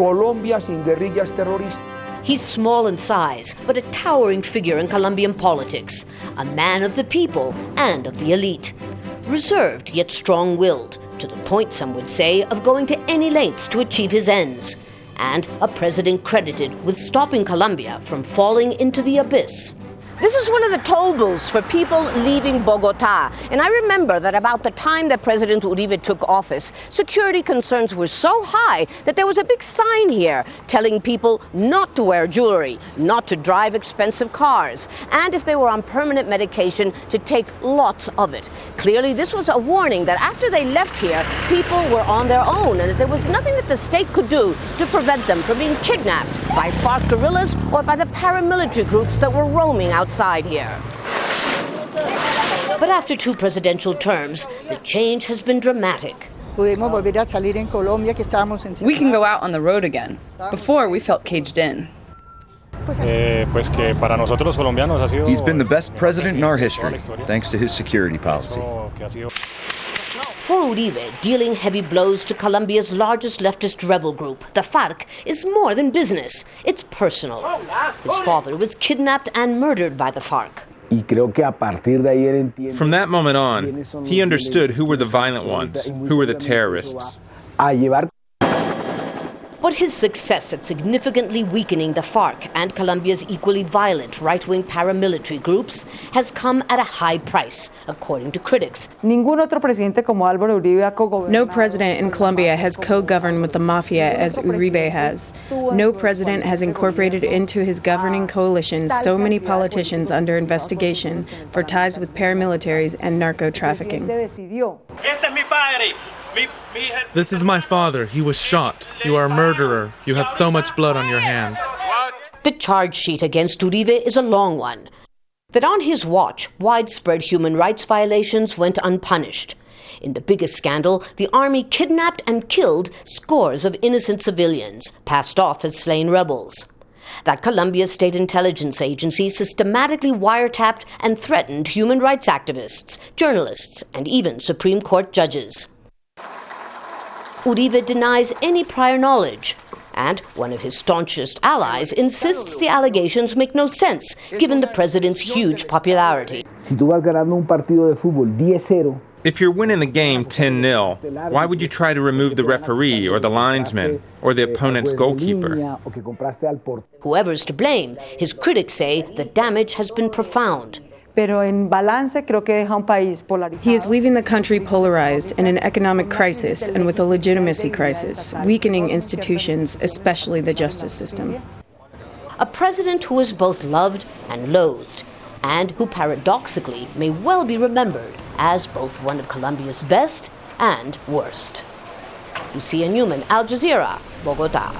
Colombia sin guerrillas terroristas. He's small in size, but a towering figure in Colombian politics, a man of the people and of the elite. Reserved yet strong-willed, to the point, some would say, of going to any lengths to achieve his ends. And a president credited with stopping Colombia from falling into the abyss. This is one of the toll booths for people leaving Bogota. And I remember that about the time that President Uribe took office, security concerns were so high that there was a big sign here telling people not to wear jewelry, not to drive expensive cars, and if they were on permanent medication, to take lots of it. Clearly, this was a warning that after they left here, people were on their own and that there was nothing that the state could do to prevent them from being kidnapped by FARC guerrillas or by the paramilitary groups that were roaming outside here. But after 2 presidential terms, the change has been dramatic. We can go out on the road again. Before, we felt caged in. He's been the best president in our history, thanks to his security policy. For Uribe, dealing heavy blows to Colombia's largest leftist rebel group, the FARC, is more than business. It's personal. His father was kidnapped and murdered by the FARC. From that moment on, he understood who were the violent ones, who were the terrorists. But his success at significantly weakening the FARC and Colombia's equally violent right-wing paramilitary groups has come at a high price, according to critics. No president in Colombia has co-governed with the mafia as Uribe has. No president has incorporated into his governing coalition so many politicians under investigation for ties with paramilitaries and narco-trafficking. This is my father. He was shot. You are a murderer. You have so much blood on your hands. The charge sheet against Uribe is a long one. That on his watch, widespread human rights violations went unpunished. In the biggest scandal, the army kidnapped and killed scores of innocent civilians, passed off as slain rebels. That Colombia's state intelligence agency systematically wiretapped and threatened human rights activists, journalists, and even Supreme Court judges. Uribe denies any prior knowledge, and one of his staunchest allies insists the allegations make no sense, given the president's huge popularity. If you're winning the game 10-0, why would you try to remove the referee or the linesman or the opponent's goalkeeper? Whoever's to blame, his critics say the damage has been profound. He is leaving the country polarized in an economic crisis and with a legitimacy crisis, weakening institutions, especially the justice system. A president who is both loved and loathed, and who paradoxically may well be remembered as both one of Colombia's best and worst. Lucia, Newman, Al Jazeera, Bogota.